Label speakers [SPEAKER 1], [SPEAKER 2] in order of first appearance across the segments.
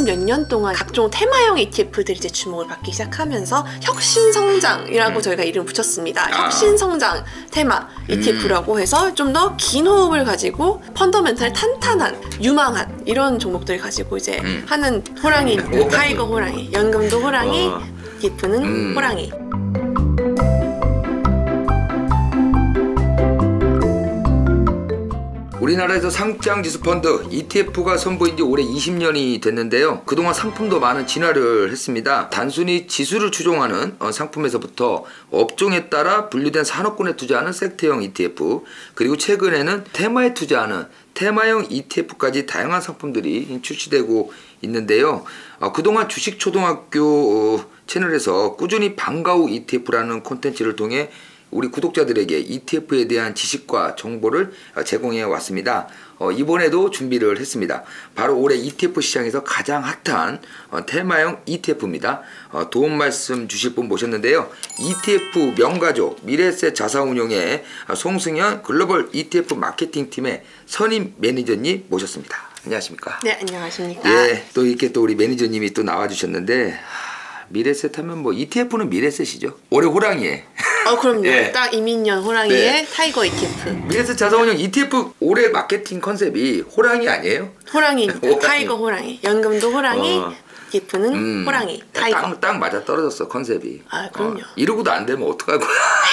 [SPEAKER 1] 최근 몇 년 동안 각종 테마형 ETF들이 이제 주목을 받기 시작하면서 혁신성장이라고 저희가 이름 붙였습니다. 혁신성장 테마 ETF라고 해서 좀 더 긴 호흡을 가지고 펀더멘탈 탄탄한 유망한 이런 종목들 가지고 이제 하는 호랑이, 타이거 호랑이, 연금도 호랑이, ETF는 호랑이.
[SPEAKER 2] 우리나라에서 상장지수 펀드 ETF가 선보인 지 올해 20년이 됐는데요. 그동안 상품도 많은 진화를 했습니다. 단순히 지수를 추종하는 상품에서부터 업종에 따라 분류된 산업군에 투자하는 섹터형 ETF, 그리고 최근에는 테마에 투자하는 테마형 ETF까지 다양한 상품들이 출시되고 있는데요. 그동안 주식초등학교 채널에서 꾸준히 방과후 ETF라는 콘텐츠를 통해 우리 구독자들에게 ETF에 대한 지식과 정보를 제공해 왔습니다. 이번에도 준비를 했습니다. 바로 올해 ETF 시장에서 가장 핫한 테마형 ETF입니다. 도움 말씀 주실 분 모셨는데요. ETF 명가족 미래에셋 자산운용의 송승현 글로벌 ETF 마케팅팀의 선임 매니저님 모셨습니다. 안녕하십니까?
[SPEAKER 1] 네, 안녕하십니까?
[SPEAKER 2] 예, 또 이렇게 또 우리 매니저님이 또 나와주셨는데 미래에셋 하면 뭐 ETF는 미래에셋이죠. 올해 호랑이에.
[SPEAKER 1] 그럼요.
[SPEAKER 2] 예.
[SPEAKER 1] 딱 이민년 호랑이의
[SPEAKER 2] 네.
[SPEAKER 1] 타이거 ETF.
[SPEAKER 2] 미래에셋 자산운용 ETF 올해 마케팅 컨셉이 호랑이 아니에요?
[SPEAKER 1] 호랑이입니다. 타이거 호랑이. 연금도 호랑이, ETF는 호랑이, 타이거.
[SPEAKER 2] 딱 맞아 떨어졌어 컨셉이.
[SPEAKER 1] 그럼요.
[SPEAKER 2] 이러고도 안 되면 어떡할 거야.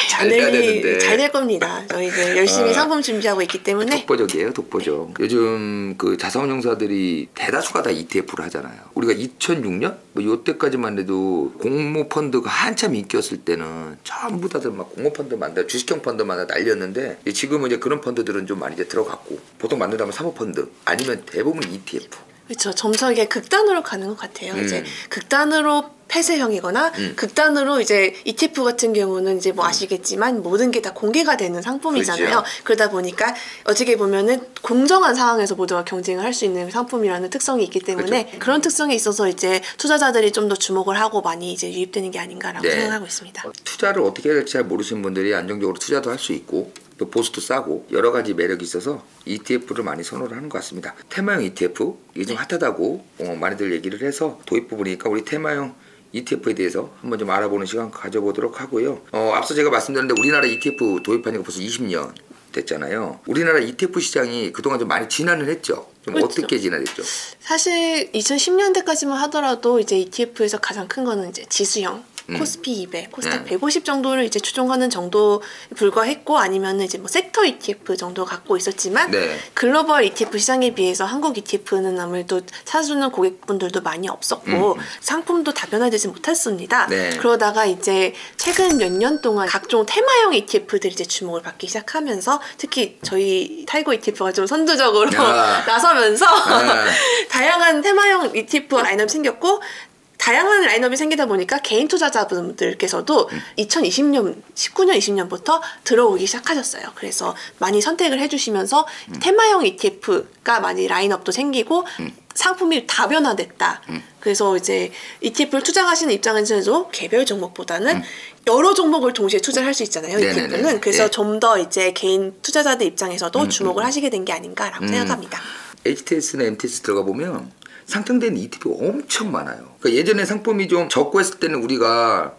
[SPEAKER 2] 잘 돼야 되는데.
[SPEAKER 1] 잘 될 겁니다. 저희들 열심히 상품 준비하고 있기 때문에.
[SPEAKER 2] 독보적이에요, 독보적. 요즘 그 자산운용사들이 대다수가 다 ETF를 하잖아요. 우리가 2006년 뭐 요때까지만 해도 공모펀드가 한참 인기였을 때는 전부 다들 막 공모펀드 만들, 주식형 펀드 만들 난리였는데 지금은 이제 그런 펀드들은 좀 많이 이제 들어갔고 보통 만든다면 사모펀드 아니면 대부분 ETF.
[SPEAKER 1] 그렇죠. 점차 이게 극단으로 가는 것 같아요. 이제 극단으로 폐쇄형이거나 극단으로 이제 ETF 같은 경우는 이제 뭐 아시겠지만 모든 게 다 공개가 되는 상품이잖아요.
[SPEAKER 2] 그렇죠.
[SPEAKER 1] 그러다 보니까 어떻게 보면은 공정한 상황에서 모두가 경쟁을 할 수 있는 상품이라는 특성이 있기 때문에
[SPEAKER 2] 그렇죠.
[SPEAKER 1] 그런 특성이 있어서 이제 투자자들이 좀 더 주목을 하고 많이 이제 유입되는 게 아닌가라고 생각하고 있습니다.
[SPEAKER 2] 투자를 어떻게 해야 될지 잘 모르시는 분들이 안정적으로 투자도 할 수 있고 또 보수도 싸고 여러 가지 매력이 있어서 ETF를 많이 선호를 하는 것 같습니다. 테마형 ETF 이게 좀 핫하다고 많이들 얘기를 해서 도입부 보니까 우리 테마형 ETF에 대해서 한번 좀 알아보는 시간 가져보도록 하고요. 앞서 제가 말씀드렸는데 우리나라 ETF 도입한 지가 벌써 20년 됐잖아요. 우리나라 ETF 시장이 그동안 좀 많이 진화를 했죠. 좀
[SPEAKER 1] 그렇죠.
[SPEAKER 2] 어떻게 진화됐죠?
[SPEAKER 1] 사실 2010년대까지만 하더라도 이제 ETF에서 가장 큰 거는 이제 지수형 코스피 200, 코스닥 150 정도를 이제 추종하는 정도 불과했고 아니면은 이제 뭐 섹터 ETF 정도 갖고 있었지만 글로벌 ETF 시장에 비해서 한국 ETF는 아무래도 사주는 고객분들도 많이 없었고 상품도 다변화되지 못했습니다. 그러다가 이제 최근 몇 년 동안 각종 테마형 ETF들이 이제 주목을 받기 시작하면서 특히 저희 타이거 ETF가 좀 선두적으로 나서면서 다양한 테마형 ETF 라인업이 생겼고 다양한 라인업이 생기다 보니까 개인 투자자분들께서도 2020년, 19년, 20년부터 들어오기 시작하셨어요. 그래서 많이 선택을 해주시면서 테마형 ETF가 많이 라인업도 생기고 상품이 다변화됐다. 그래서 이제 ETF를 투자하시는 입장에서도 개별 종목보다는 여러 종목을 동시에 투자를 할 수 있잖아요. ETF는. 그래서 좀 더 이제 개인 투자자들 입장에서도 주목을 하시게 된 게 아닌가라고 생각합니다.
[SPEAKER 2] HTS나 MTS 들어가 보면 상장된 ETF가 엄청 많아요. 그러니까 예전에 상품이 좀 적고 했을 때는 우리가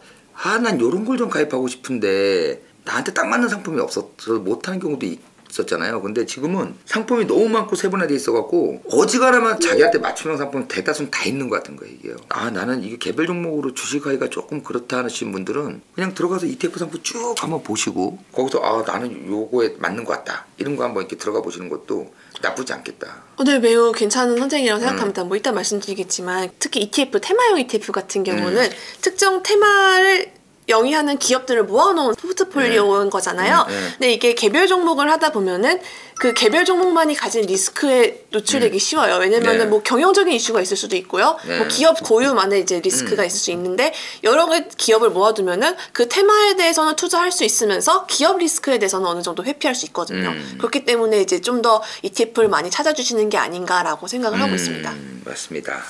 [SPEAKER 2] 난 요런 걸 좀 가입하고 싶은데 나한테 딱 맞는 상품이 없어서 못하는 경우도 있었잖아요. 근데 지금은 상품이 너무 많고 세분화돼 있어갖고 어지간하면 자기한테 맞춤형 상품 대다수는 다 있는 것 같은 거예요. 이게요. 나는 이게 개별 종목으로 주식하기가 조금 그렇다 하시는 분들은 그냥 들어가서 ETF 상품 쭉 한번 보시고 거기서 나는 요거에 맞는 것 같다 이런 거 한번 이렇게 들어가 보시는 것도 나쁘지 않겠다.
[SPEAKER 1] 네, 매우 괜찮은 선택이라고 생각합니다. 뭐 이따 말씀드리겠지만 특히 ETF, 테마형 ETF 같은 경우는 특정 테마를 영위하는 기업들을 모아놓은 포트폴리오인 거잖아요. 근데 이게 개별 종목을 하다 보면은 그 개별 종목만이 가진 리스크에 노출되기 쉬워요. 왜냐면은 뭐 경영적인 이슈가 있을 수도 있고요. 뭐 기업 고유만의 이제 리스크가 있을 수 있는데 여러 개 기업을 모아두면은 그 테마에 대해서는 투자할 수 있으면서 기업 리스크에 대해서는 어느 정도 회피할 수 있거든요. 그렇기 때문에 이제 좀 더 ETF를 많이 찾아주시는 게 아닌가라고 생각을 하고 있습니다.
[SPEAKER 2] 맞습니다.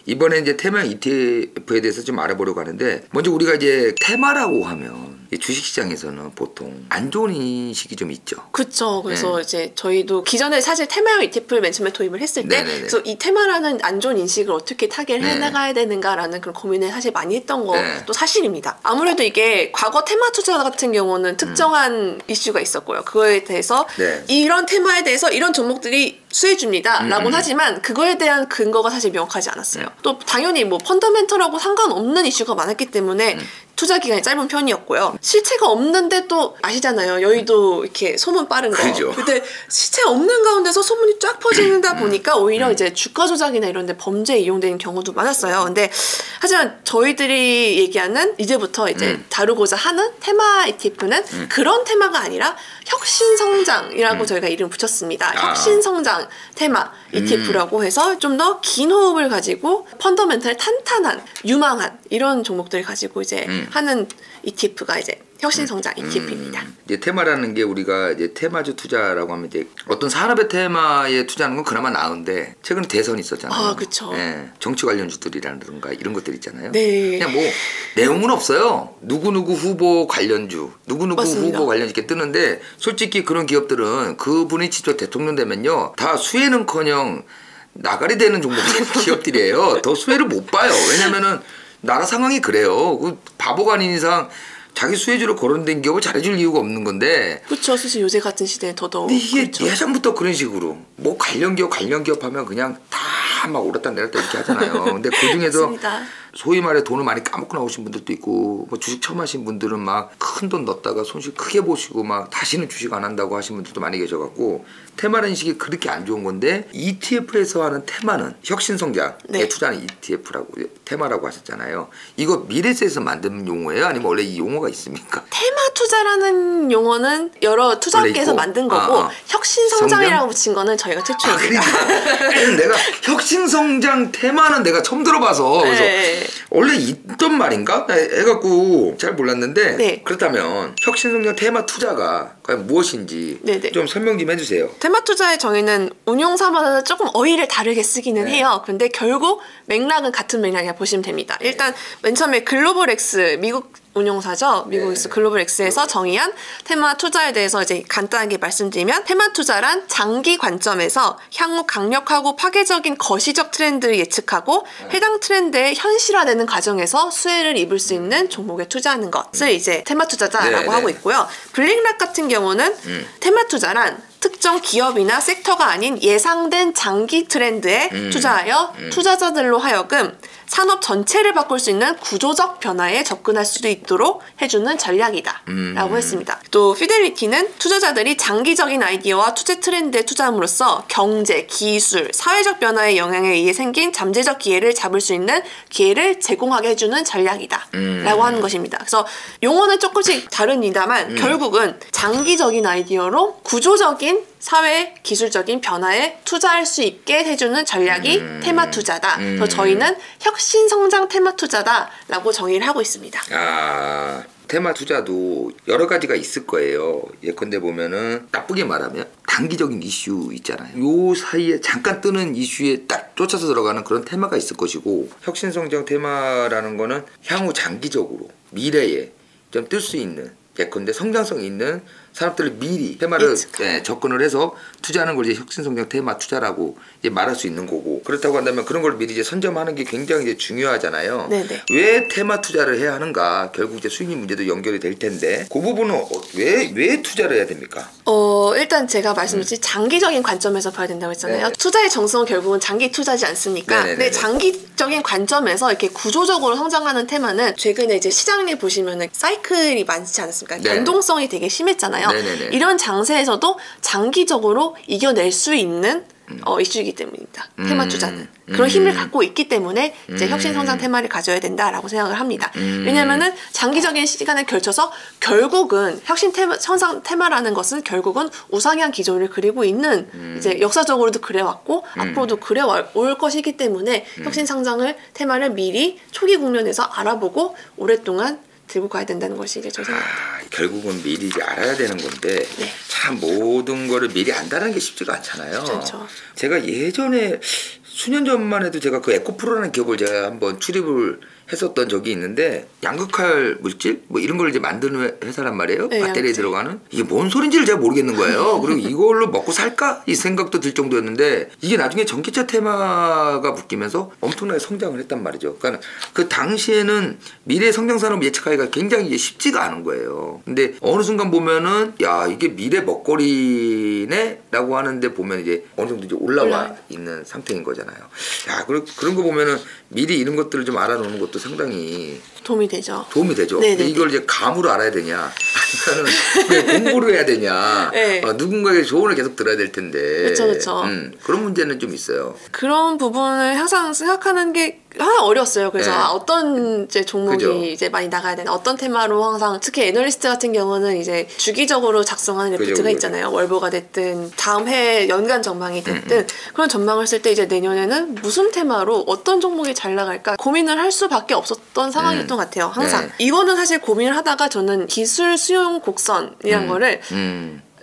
[SPEAKER 2] 이번에 이제 테마 ETF에 대해서 좀 알아보려고 하는데 먼저 우리가 이제 테마라고 하면 이 주식시장에서는 보통 안 좋은 인식이 좀 있죠.
[SPEAKER 1] 그렇죠. 그래서 이제 저희도 기존에 사실 테마형 ETF를 맨 처음에 도입을 했을 때 그래서 이 테마라는 안 좋은 인식을 어떻게 타개를 해나가야 되는가라는 그런 고민을 사실 많이 했던 것도 사실입니다. 아무래도 이게 과거 테마 투자 같은 경우는 특정한 이슈가 있었고요. 그거에 대해서 이런 테마에 대해서 이런 종목들이 수혜줍니다 라고는 하지만 그거에 대한 근거가 사실 명확하지 않았어요. 또 당연히 뭐 펀더멘털하고 상관없는 이슈가 많았기 때문에 투자 기간이 짧은 편이었고요. 실체가 없는데 또 아시잖아요. 여의도 이렇게 소문 빠른 거.
[SPEAKER 2] 그죠.
[SPEAKER 1] 근데 실체 없는 가운데서 소문이 쫙 퍼지다 보니까 오히려 이제 주가 조작이나 이런 데 범죄에 이용되는 경우도 많았어요. 근데 하지만 저희들이 얘기하는 이제부터 이제 다루고자 하는 테마 ETF는 그런 테마가 아니라 혁신성장이라고 저희가 이름 붙였습니다. 혁신성장 테마 ETF라고 해서 좀 더 긴 호흡을 가지고 펀더멘털 탄탄한 유망한 이런 종목들을 가지고 이제 하는 ETF가 이제 혁신성장 ETF입니다.
[SPEAKER 2] 이제 테마라는 게 우리가 이제 테마주 투자라고 하면 이제 어떤 산업의 테마에 투자하는 건 그나마 나은데 최근에 대선이 있었잖아요.
[SPEAKER 1] 아, 그렇죠.
[SPEAKER 2] 예, 정치 관련주들이라든가 이런 것들 있잖아요.
[SPEAKER 1] 네.
[SPEAKER 2] 그냥 뭐 내용은 없어요. 누구누구 후보 관련주, 누구누구
[SPEAKER 1] 맞습니다.
[SPEAKER 2] 후보 관련주 이렇게 뜨는데 솔직히 그런 기업들은 그분이 직접 대통령 되면요 다 수혜는커녕 나가리 되는 종목 기업들이에요. 더 수혜를 못 봐요. 왜냐면은 나라 상황이 그래요. 그 바보가 아닌 이상 자기 수혜주로 거론된 기업을 잘해줄 이유가 없는 건데.
[SPEAKER 1] 그렇죠. 사실 요새 같은 시대에 더더욱.
[SPEAKER 2] 근데 이게
[SPEAKER 1] 그렇죠.
[SPEAKER 2] 예전부터 그런 식으로 뭐 관련 기업 하면 그냥 다 막 오랐다 내렸다 이렇게 하잖아요. 근데 그 중에서 소위 말해 돈을 많이 까먹고 나오신 분들도 있고 뭐 주식 처음 하신 분들은 막 큰 돈 넣었다가 손실 크게 보시고 막 다시는 주식 안 한다고 하신 분들도 많이 계셔갖고 테마라는 인식이 그렇게 안 좋은 건데 ETF에서 하는 테마는 혁신성장에 투자하는 ETF라고 테마라고 하셨잖아요. 이거 미래세에서 만든 용어예요? 아니면 원래 이 용어가 있습니까?
[SPEAKER 1] 테마 투자라는 용어는 여러 투자업계에서 만든 거고 혁신성장이라고 붙인 거는 저희가 최초입니다.
[SPEAKER 2] 그러니까 내가 혁신성장 테마는 내가 처음 들어봐서 그래서 원래 있던 말인가? 해갖고 잘 몰랐는데 그렇다면 혁신성장 테마 투자가 과연 무엇인지 좀 설명 좀 해주세요.
[SPEAKER 1] 테마 투자의 정의는 운용사마다 조금 어휘를 다르게 쓰기는 해요. 근데 결국 맥락은 같은 맥락이라 보시면 됩니다. 일단 맨 처음에 글로벌엑스 미국 운용사죠. 미국에서 글로벌엑스에서 정의한 테마 투자에 대해서 이제 간단하게 말씀드리면 테마 투자란 장기 관점에서 향후 강력하고 파괴적인 거시적 트렌드를 예측하고 해당 트렌드의 현실화되는 과정에서 수혜를 입을 수 있는 종목에 투자하는 것을 이제 테마 투자다라고 하고 있고요. 블랙락 같은 경우는 테마 투자란 특정 기업이나 섹터가 아닌 예상된 장기 트렌드에 투자하여 투자자들로 하여금 산업 전체를 바꿀 수 있는 구조적 변화에 접근할 수도 있도록 해주는 전략이다 라고 했습니다. 또 피델리티는 투자자들이 장기적인 아이디어와 투자 트렌드에 투자함으로써 경제, 기술, 사회적 변화의 영향에 의해 생긴 잠재적 기회를 잡을 수 있는 기회를 제공하게 해주는 전략이다 라고 하는 것입니다. 그래서 용어는 조금씩 다릅니다만 결국은 장기적인 아이디어로 구조적인 사회 기술적인 변화에 투자할 수 있게 해주는 전략이 테마 투자다. 그래서 저희는 혁신성장 테마 투자다라고 정의를 하고 있습니다.
[SPEAKER 2] 아, 테마 투자도 여러 가지가 있을 거예요. 예컨대 보면은 나쁘게 말하면 단기적인 이슈 있잖아요. 요 사이에 잠깐 뜨는 이슈에 딱 쫓아서 들어가는 그런 테마가 있을 것이고 혁신성장 테마라는 거는 향후 장기적으로 미래에 좀 뜰 수 있는 예컨대 성장성이 있는 사람들을 미리 테마를 접근을 해서 투자하는 걸 이제 혁신성장 테마 투자라고 이제 말할 수 있는 거고 그렇다고 한다면 그런 걸 미리 이제 선점하는 게 굉장히 이제 중요하잖아요. 왜 테마 투자를 해야 하는가 결국 이제 수익률 문제도 연결이 될 텐데 그 부분은 왜 투자를 해야 됩니까?
[SPEAKER 1] 일단 제가 말씀드린 장기적인 관점에서 봐야 된다고 했잖아요. 투자의 정성은 결국은 장기 투자지 않습니까? 근데 장기적인 관점에서 이렇게 구조적으로 성장하는 테마는 최근에 이제 시장에 보시면은 사이클이 많지 않습니까? 변동성이 되게 심했잖아요. 이런 장세에서도 장기적으로 이겨낼 수 있는 이슈이기 때문입니다. 테마 투자는 그런 힘을 갖고 있기 때문에 이제 혁신성장 테마를 가져야 된다라고 생각을 합니다. 왜냐하면은 장기적인 시간에 걸쳐서 결국은 혁신성장 테마라는 것은 결국은 우상향 기조를 그리고 있는 이제 역사적으로도 그래왔고 앞으로도 그래올 것이기 때문에 혁신성장을 테마를 미리 초기 국면에서 알아보고 오랫동안 들고 가야 된다는 것이 이제 저희 생각입니다.
[SPEAKER 2] 결국은 미리 이제 알아야 되는 건데
[SPEAKER 1] 네.
[SPEAKER 2] 참 모든 거를 미리 안다는 게 쉽지가 않잖아요.
[SPEAKER 1] 그렇죠.
[SPEAKER 2] 제가 예전에 수년 전만 해도 제가 그 에코프로라는 기업을 제가 한번 출입을 했었던 적이 있는데 양극할 물질 뭐 이런 걸 이제 만드는 회사란 말이에요.
[SPEAKER 1] 네,
[SPEAKER 2] 배터리에
[SPEAKER 1] 양극재.
[SPEAKER 2] 들어가는 이게 뭔 소린지를 제가 모르겠는 거예요. 그리고 이걸로 먹고 살까 이 생각도 들 정도였는데 이게 나중에 전기차 테마가 붙기면서 엄청나게 성장을 했단 말이죠. 그러니까 그 당시에는 미래 성장 산업 예측하기가 굉장히 이제 쉽지가 않은 거예요. 근데 어느 순간 보면은 야 이게 미래 먹거리네라고 하는데 보면 이제 어느 정도 이제 올라와 있는 상태인 거잖아요. 야 그런 거 보면은 미리 이런 것들을 좀 알아놓는 것도 상당히
[SPEAKER 1] 도움이 되죠.
[SPEAKER 2] 도움이 되죠.
[SPEAKER 1] 네네네.
[SPEAKER 2] 근데 이걸 이제 감으로 알아야 되냐, 아니면은 그냥 공부를 해야 되냐,
[SPEAKER 1] 네.
[SPEAKER 2] 누군가의 조언을 계속 들어야 될 텐데.
[SPEAKER 1] 그쵸.
[SPEAKER 2] 그런 문제는 좀 있어요.
[SPEAKER 1] 그런 부분을 항상 생각하는 게 어려웠어요. 그래서
[SPEAKER 2] 네.
[SPEAKER 1] 어떤 이제 종목이
[SPEAKER 2] 그죠.
[SPEAKER 1] 이제 많이 나가야 되나, 어떤 테마로 항상 특히 애널리스트 같은 경우는 이제 주기적으로 작성하는 레포트가
[SPEAKER 2] 그죠.
[SPEAKER 1] 있잖아요. 월보가 됐든 다음 해 연간 전망이 됐든 그런 전망을 쓸 때 이제 내년에는 무슨 테마로 어떤 종목이 잘 나갈까 고민을 할 수밖에 없었던 상황이었던 것 같아요. 항상 이거는 사실 고민을 하다가 저는 기술 수용 곡선이란 거를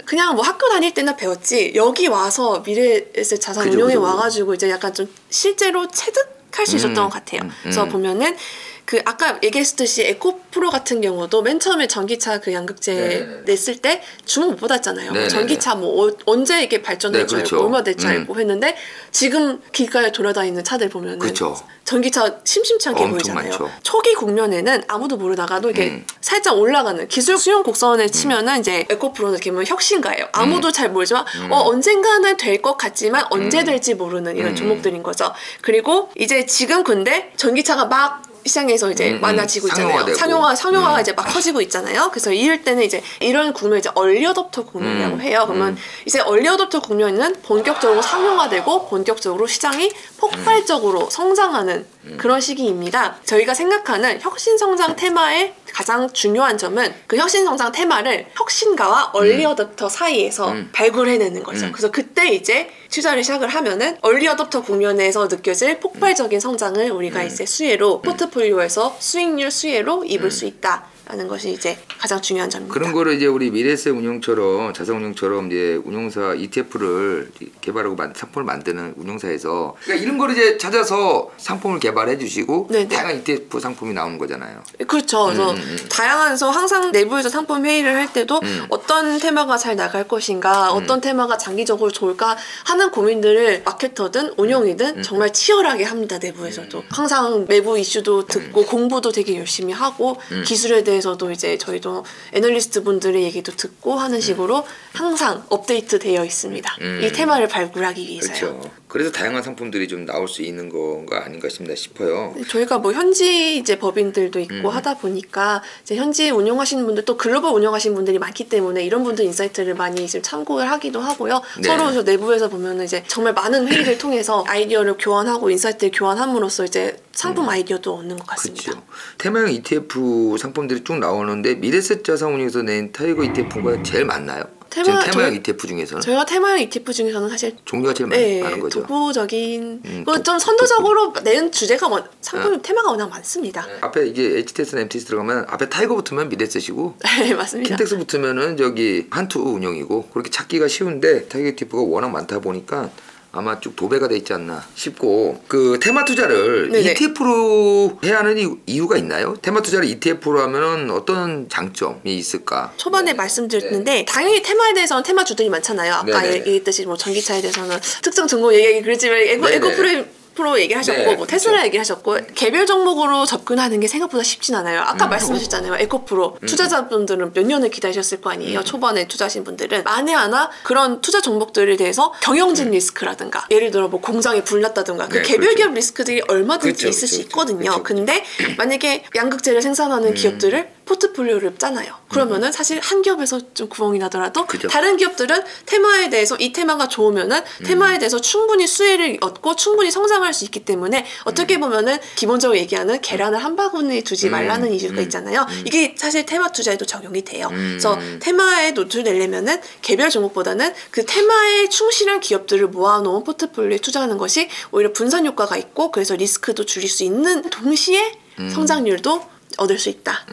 [SPEAKER 1] 그냥 뭐 학교 다닐 때나 배웠지 여기 와서 미래에셋 자산
[SPEAKER 2] 그죠,
[SPEAKER 1] 운용에
[SPEAKER 2] 그죠.
[SPEAKER 1] 와가지고 이제 약간 좀 실제로 체득할 수 있었던 것 같아요. 그래서 보면은 그 아까 얘기했듯이 에코프로 같은 경우도 맨 처음에 전기차 그 양극재
[SPEAKER 2] 네.
[SPEAKER 1] 냈을 때 주목 못 받았잖아요.
[SPEAKER 2] 네,
[SPEAKER 1] 전기차 뭐 언제 이게 발전될
[SPEAKER 2] 네,
[SPEAKER 1] 줄
[SPEAKER 2] 그렇죠.
[SPEAKER 1] 알고 얼마 될 줄 알고 했는데 지금 길가에 돌아다니는 차들 보면은
[SPEAKER 2] 그렇죠.
[SPEAKER 1] 전기차 심심치 않게
[SPEAKER 2] 엄청
[SPEAKER 1] 보이잖아요.
[SPEAKER 2] 많죠.
[SPEAKER 1] 초기 국면에는 아무도 모르다가도 이렇게 살짝 올라가는 기술 수용 곡선을 치면은 이제 에코프로는 이렇게 보면 혁신가예요. 아무도 잘 모르지만 언젠가는 될 것 같지만 언제 될지 모르는 이런 종목들인 거죠. 그리고 이제 지금 근데 전기차가 막 시장에서 이제 많아지고 있잖아요. 상용화가 이제 막 커지고 있잖아요. 그래서 이럴 때는 이제 이런 국면 이제 얼리 어댑터 국면이라고 해요. 그러면 이제 얼리 어댑터 국면은 본격적으로 상용화되고 본격적으로 시장이 폭발적으로 성장하는 그런 시기입니다. 저희가 생각하는 혁신 성장 테마의 가장 중요한 점은 그 혁신 성장 테마를 혁신가와 얼리 어댑터 사이에서 발굴해내는 거죠. 그래서 그때 이제 투자를 시작을 하면은 얼리 어댑터 국면에서 느껴질 폭발적인 성장을 우리가 이제 수혜로 포트폴리오에서 수익률 수혜로 입을 수 있다라는 것이 이제 가장 중요한 점입니다.
[SPEAKER 2] 그런 거를 이제 우리 미래에셋 운용처럼 자산운용처럼 이제 운용사 ETF를 개발하고 상품을 만드는 운용사에서 그러니까 이런 거를 이제 찾아서 상품을 개발해 주시고
[SPEAKER 1] 네네.
[SPEAKER 2] 다양한 ETF 상품이 나오는 거잖아요.
[SPEAKER 1] 그렇죠. 그래서 다양해서 항상 내부에서 상품 회의를 할 때도 어떤 테마가 잘 나갈 것인가, 어떤 테마가 장기적으로 좋을까 하는 고민들을 마케터든 운용이든 정말 치열하게 합니다. 내부에서도 항상 내부 이슈도 듣고 공부도 되게 열심히 하고 기술에 대해서도 이제 저희도 애널리스트 분들의 얘기도 듣고 하는 식으로 항상 업데이트 되어 있습니다. 이 테마를 발굴하기 위해서요.
[SPEAKER 2] 그렇죠. 그래서 다양한 상품들이 좀 나올 수 있는 건가 아닌가 싶어요.
[SPEAKER 1] 저희가 뭐 현지 이제 법인들도 있고 하다 보니까 이제 현지 운영하시는 분들 또 글로벌 운영하시는 분들이 많기 때문에 이런 분들 인사이트를 많이 지금 참고를 하기도 하고요.
[SPEAKER 2] 네.
[SPEAKER 1] 서로 저 내부에서 보면은 이제 정말 많은 회의를 통해서 아이디어를 교환하고 인사이트를 교환함으로써 이제 상품 아이디어도 얻는 것 같습니다.
[SPEAKER 2] 그렇죠. 테마형 ETF 상품들이 쭉 나오는데 미래에셋 자산운용에서 낸 타이거 ETF가 제일 많나요? 지금 테마형 ETF 중에서는?
[SPEAKER 1] 저희가 테마형 ETF 중에서는 사실
[SPEAKER 2] 종류가 제일 많은 거죠.
[SPEAKER 1] 독보적인 좀 선도적으로 낸 주제가 상품 테마가 워낙 많습니다.
[SPEAKER 2] 앞에 이게 HTS나 MTS 들어가면 앞에 타이거 붙으면 미래에셋이고
[SPEAKER 1] 네, 맞습니다.
[SPEAKER 2] 킨텍스 붙으면은 저기 한투 운용이고 그렇게 찾기가 쉬운데 타이거 ETF가 워낙 많다 보니까 아마 쭉 도배가 돼 있지 않나 싶고 그 테마 투자를
[SPEAKER 1] 네네.
[SPEAKER 2] ETF로 해야 하는 이유가 있나요? 테마 투자를 ETF로 하면은 어떤 장점이 있을까?
[SPEAKER 1] 초반에 말씀드렸는데 당연히 테마에 대해서는 테마주들이 많잖아요. 아까
[SPEAKER 2] 네네.
[SPEAKER 1] 얘기했듯이 뭐 전기차에 대해서는 특정 종목 얘기하기 그렇지만 에코프로 얘기하셨고
[SPEAKER 2] 네,
[SPEAKER 1] 뭐 테슬라 얘기하셨고 개별 종목으로 접근하는 게 생각보다 쉽진 않아요. 아까 말씀하셨잖아요. 에코프로 투자자분들은 몇 년을 기다리셨을 거 아니에요. 초반에 투자하신 분들은 만에 하나 그런 투자 종목들에 대해서 경영진 리스크라든가 예를 들어 뭐 공장이 불났다든가 그
[SPEAKER 2] 네,
[SPEAKER 1] 개별
[SPEAKER 2] 그렇죠.
[SPEAKER 1] 기업 리스크들이 얼마든지
[SPEAKER 2] 그렇죠,
[SPEAKER 1] 있을 수
[SPEAKER 2] 그렇죠,
[SPEAKER 1] 있거든요.
[SPEAKER 2] 그렇죠.
[SPEAKER 1] 근데 만약에 양극재를 생산하는 기업들을 포트폴리오를 짜놔요. 그러면은 사실 한 기업에서 좀 구멍이 나더라도
[SPEAKER 2] 그죠.
[SPEAKER 1] 다른 기업들은 테마에 대해서 이 테마가 좋으면은 테마에 대해서 충분히 수혜를 얻고 충분히 성장할 수 있기 때문에 어떻게 보면은 기본적으로 얘기하는 계란을 한 바구니에 두지 말라는 이유가 있잖아요. 이게 사실 테마 투자에도 적용이 돼요. 그래서 테마에 노출되려면은 개별 종목보다는 그 테마에 충실한 기업들을 모아놓은 포트폴리오에 투자하는 것이 오히려 분산 효과가 있고 그래서 리스크도 줄일 수 있는 동시에 성장률도 얻을 수 있다.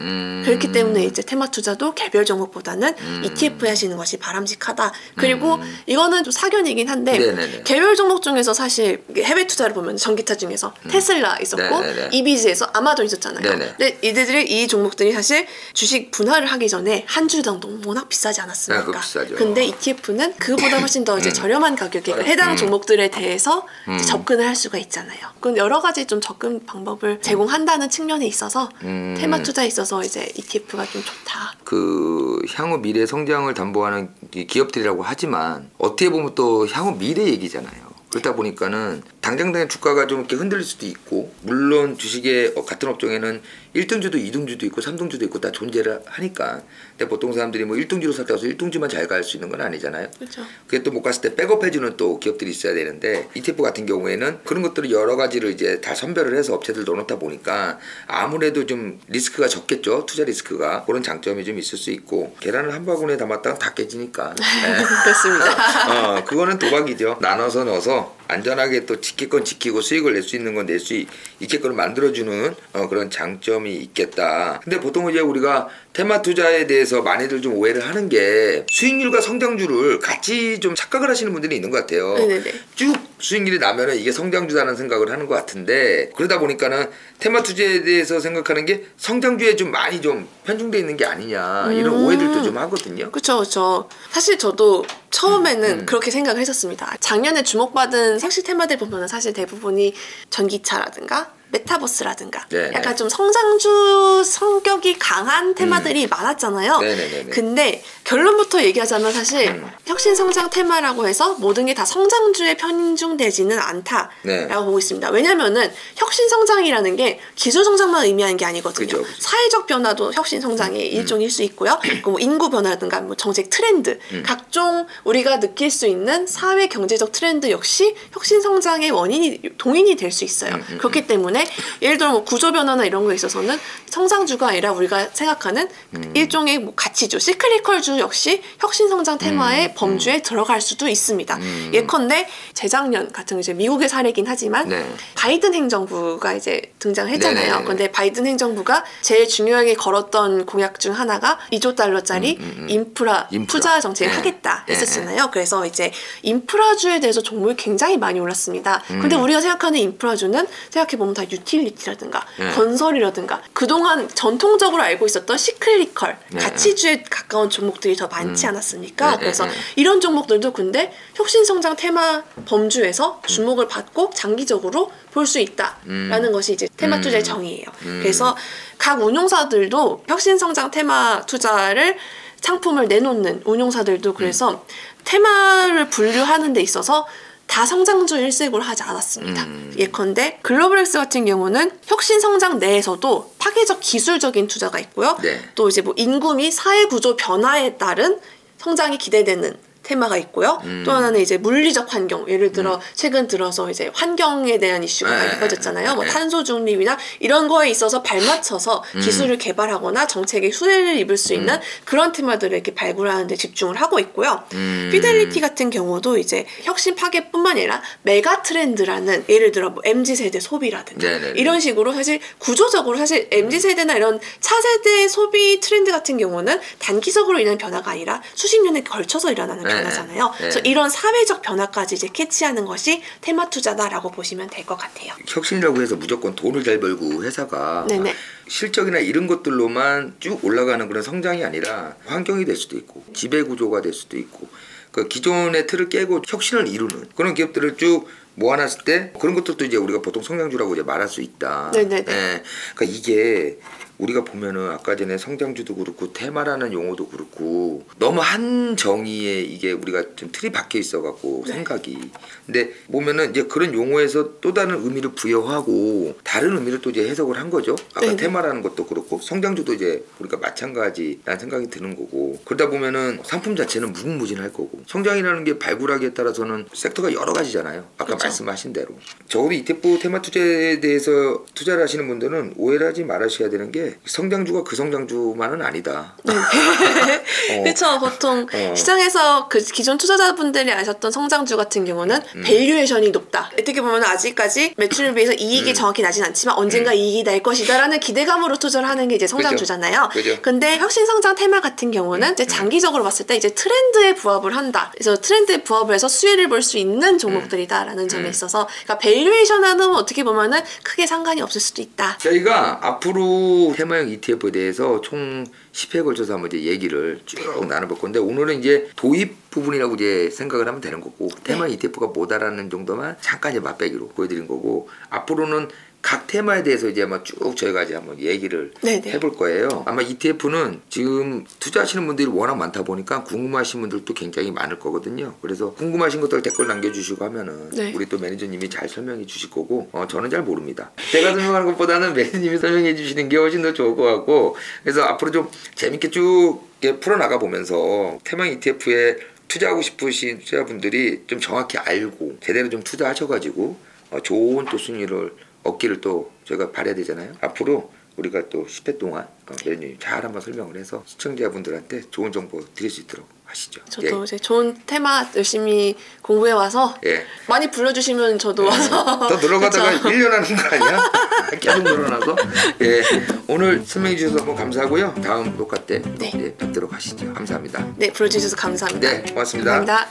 [SPEAKER 1] 그렇기 때문에 이제 테마 투자도 개별 종목보다는 ETF에 하시는 것이 바람직하다. 그리고 이거는 좀 사견이긴 한데
[SPEAKER 2] 네네네.
[SPEAKER 1] 개별 종목 중에서 사실 해외 투자를 보면 전기차 중에서 테슬라 있었고
[SPEAKER 2] 네네네.
[SPEAKER 1] 이비즈에서 아마존 있었잖아요.
[SPEAKER 2] 네네.
[SPEAKER 1] 근데 이 종목들이 사실 주식 분할을 하기 전에 한 주당 너무 워낙 비싸지 않았습니까?
[SPEAKER 2] 그거 비싸죠.
[SPEAKER 1] 근데 ETF는 그보다 훨씬 더 이제 저렴한 가격에 해당 종목들에 대해서 이제 접근을 할 수가 있잖아요. 그럼 여러 가지 좀 접근 방법을 제공한다는 측면에 있어서 테마 투자에 있어서 이제 ETF가 좀 좋다.
[SPEAKER 2] 그 향후 미래 성장을 담보하는 기업들이라고 하지만 어떻게 보면 또 향후 미래 얘기잖아요. 그렇다 보니까는 당장의 주가가 좀 이렇게 흔들릴 수도 있고, 물론 주식의 같은 업종에는 1등주도 2등주도 있고 3등주도 있고 다 존재를 하니까. 근데 보통 사람들이 뭐 1등주로 샀다고 해서 1등주만 잘 갈 수 있는 건 아니잖아요.
[SPEAKER 1] 그렇죠.
[SPEAKER 2] 그게 또 못 갔을 때 백업해주는 또 기업들이 있어야 되는데, ETF 같은 경우에는 그런 것들을 여러 가지를 이제 다 선별을 해서 업체들 넣어놓다 보니까 아무래도 좀 리스크가 적겠죠. 투자 리스크가. 그런 장점이 좀 있을 수 있고, 계란을 한 바구니에 담았다가 다 깨지니까. 네.
[SPEAKER 1] 그렇습니다.
[SPEAKER 2] 그거는 도박이죠. 나눠서 넣어서 안전하게 또 지킬 건 지키고 수익을 낼 수 있는 건 낼 수 있게끔 만들어주는 그런 장점이 있겠다. 근데 보통 이제 우리가 테마 투자에 대해서 많이들 좀 오해를 하는 게 수익률과 성장주를 같이 좀 착각을 하시는 분들이 있는 것 같아요.
[SPEAKER 1] 네네네.
[SPEAKER 2] 쭉 수익률이 나면은 이게 성장주다는 생각을 하는 것 같은데, 그러다 보니까는 테마 투자에 대해서 생각하는 게 성장주에 좀 많이 좀 편중돼 있는 게 아니냐, 이런 오해들도 좀 하거든요.
[SPEAKER 1] 그렇죠. 사실 저도 처음에는 그렇게 생각을 했었습니다. 작년에 주목받은 섹시 테마들 보면 사실 대부분이 전기차라든가 메타버스라든가
[SPEAKER 2] 네네.
[SPEAKER 1] 약간 좀 성장주 성격이 강한 테마들이 많았잖아요.
[SPEAKER 2] 네네네네.
[SPEAKER 1] 근데 결론부터 얘기하자면 사실 혁신성장 테마라고 해서 모든 게 다 성장주에 편중되지는 않다라고
[SPEAKER 2] 네.
[SPEAKER 1] 보고 있습니다. 왜냐면은 혁신성장이라는 게 기술성장만 의미하는 게 아니거든요.
[SPEAKER 2] 그죠.
[SPEAKER 1] 사회적 변화도 혁신성장의 일종일 수 있고요. 뭐 인구 변화라든가 뭐 정책 트렌드, 각종 우리가 느낄 수 있는 사회 경제적 트렌드 역시 혁신성장의 원인이 동인이 될 수 있어요. 그렇기 때문에 예를 들어 뭐 구조 변화나 이런 거에 있어서는 성장주가 아니라 우리가 생각하는 일종의 뭐 가치주, 시클리컬주 역시 혁신성장 테마의 범주에 들어갈 수도 있습니다. 예컨대 재작년 같은 이제 미국의 사례긴 하지만
[SPEAKER 2] 네.
[SPEAKER 1] 바이든 행정부가 이제 등장했잖아요.
[SPEAKER 2] 네네네네.
[SPEAKER 1] 그런데 바이든 행정부가 제일 중요하게 걸었던 공약 중 하나가 2조 달러짜리 인프라 투자 정책을
[SPEAKER 2] 네.
[SPEAKER 1] 하겠다 했었잖아요. 그래서 이제 인프라주에 대해서 종목이 굉장히 많이 올랐습니다. 근데 우리가 생각하는 인프라주는 생각해보면 다 유틸리티라든가 건설이라든가 그동안 전통적으로 알고 있었던 시클리컬 가치주에 가까운 종목들이 더 많지 않았습니까? 그래서 이런 종목들도 근데 혁신성장 테마 범주에서 주목을 받고 장기적으로 볼 수 있다라는 것이 이제 테마 투자의 정의예요. 그래서 각 운용사들도 혁신성장 테마 투자를 상품을 내놓는 운용사들도 그래서 테마를 분류하는 데 있어서 다 성장주 일색으로 하지 않았습니다. 예컨대 글로벌엑스 같은 경우는 혁신 성장 내에서도 파괴적 기술적인 투자가 있고요.
[SPEAKER 2] 네.
[SPEAKER 1] 또 이제 뭐 인구 및 사회 구조 변화에 따른 성장이 기대되는 테마가 있고요. 또 하나는 이제 물리적 환경. 예를 들어 최근 들어서 이제 환경에 대한 이슈가 많이 커졌잖아요. 뭐 탄소 중립이나 이런 거에 있어서 발맞춰서 기술을 개발하거나 정책에 수혜를 입을 수 있는 그런 테마들을 이렇게 발굴하는 데 집중을 하고 있고요. 피델리티 같은 경우도 이제 혁신 파괴뿐만 아니라 메가 트렌드라는 예를 들어 뭐 MZ세대 소비라든가
[SPEAKER 2] 네네네.
[SPEAKER 1] 이런 식으로 사실 구조적으로 사실 MZ세대나 이런 차세대 소비 트렌드 같은 경우는 단기적으로 일어나는 변화가 아니라 수십 년에 걸쳐서 일어나는 변화잖아요. 그래서 이런 사회적 변화까지 이제 캐치하는 것이 테마 투자다라고 보시면 될 것 같아요.
[SPEAKER 2] 혁신이라고 해서 무조건 돈을 잘 벌고 회사가
[SPEAKER 1] 네네.
[SPEAKER 2] 실적이나 이런 것들로만 쭉 올라가는 그런 성장이 아니라 환경이 될 수도 있고 지배 구조가 될 수도 있고 그 기존의 틀을 깨고 혁신을 이루는 그런 기업들을 쭉 모아놨을 때 그런 것들도 이제 우리가 보통 성장주라고 이제 말할 수 있다.
[SPEAKER 1] 네네네.
[SPEAKER 2] 예. 그러니까 이게 우리가 보면은 아까 전에 성장주도 그렇고 테마라는 용어도 그렇고 너무 한 정의에 이게 우리가 좀 틀이 박혀 있어갖고 생각이. 근데 보면은 이제 그런 용어에서 또 다른 의미를 부여하고 다른 의미를 또 이제 해석을 한 거죠. 아까
[SPEAKER 1] 네네.
[SPEAKER 2] 테마라는 것도 그렇고 성장주도 이제 우리가 마찬가지라는 생각이 드는 거고 그러다 보면은 상품 자체는 무궁무진할 거고 성장이라는 게 발굴하기에 따라서는 섹터가 여러 가지잖아요. 아까
[SPEAKER 1] 그렇죠.
[SPEAKER 2] 말씀하신 대로 적어도 ETF 테마 투자에 대해서 투자를 하시는 분들은 오해를 하지 말으셔야 되는 게 게 성장주가 그 성장주만은 아니다.
[SPEAKER 1] 그렇죠. 보통 시장에서 그 기존 투자자분들이 아셨던 성장주 같은 경우는 밸류에이션이 높다. 어떻게 보면 아직까지 매출에 비해서 이익이 정확히 나진 않지만 언젠가 이익이 날 것이다라는 기대감으로 투자를 하는 게 이제 성장주잖아요.
[SPEAKER 2] 그죠.
[SPEAKER 1] 근데 혁신성장 테마 같은 경우는 이제 장기적으로 봤을 때 이제 트렌드에 부합을 한다. 그래서 트렌드에 부합을 해서 수혜를 볼 수 있는 종목들이다라는 점에 있어서 그러니까 밸류에이션하고는 어떻게 보면은 크게 상관이 없을 수도 있다.
[SPEAKER 2] 저희가 앞으로 테마형 ETF에 대해서 총 10회에 걸쳐서 한번 이제 얘기를 쭉 나눠볼 건데 오늘은 이제 도입 부분이라고 이제 생각을 하면 되는 거고 테마 ETF가 뭐다라는 정도만 잠깐 이제 맛배기로 보여드린 거고 앞으로는 각 테마에 대해서 이제 아마 쭉 저희가 이제 한번 얘기를 해볼 거예요. 아마 ETF는 지금 투자하시는 분들이 워낙 많다 보니까 궁금하신 분들도 굉장히 많을 거거든요. 그래서 궁금하신 것들 댓글 남겨주시고 하면은 우리 또 매니저님이 잘 설명해 주실 거고 저는 잘 모릅니다. 제가 설명하는 것보다는 매니저님이 설명해 주시는 게 훨씬 더 좋을 것 같고 그래서 앞으로 좀 재밌게 쭉 풀어나가 보면서 테마 ETF에 투자하고 싶으신 투자분들이 좀 정확히 알고 제대로 좀 투자하셔가지고 좋은 또 수익률을 얻기를 또 저희가 바라야 되잖아요. 앞으로 우리가 또 10회 동안 매니저님 잘 한번 설명을 해서 시청자분들한테 좋은 정보 드릴 수 있도록 하시죠.
[SPEAKER 1] 저도 이제 좋은 테마 열심히 공부해 와서 많이 불러주시면 저도 와서
[SPEAKER 2] 더 늘어가다가 1년 하는 거 아니야? 계속 늘어나서 오늘 설명해 주셔서 너무 감사하고요. 다음 녹화 때 뵙도록 하시죠. 감사합니다.
[SPEAKER 1] 네, 불러주셔서 감사합니다.
[SPEAKER 2] 네, 고맙습니다.
[SPEAKER 1] 감사합니다.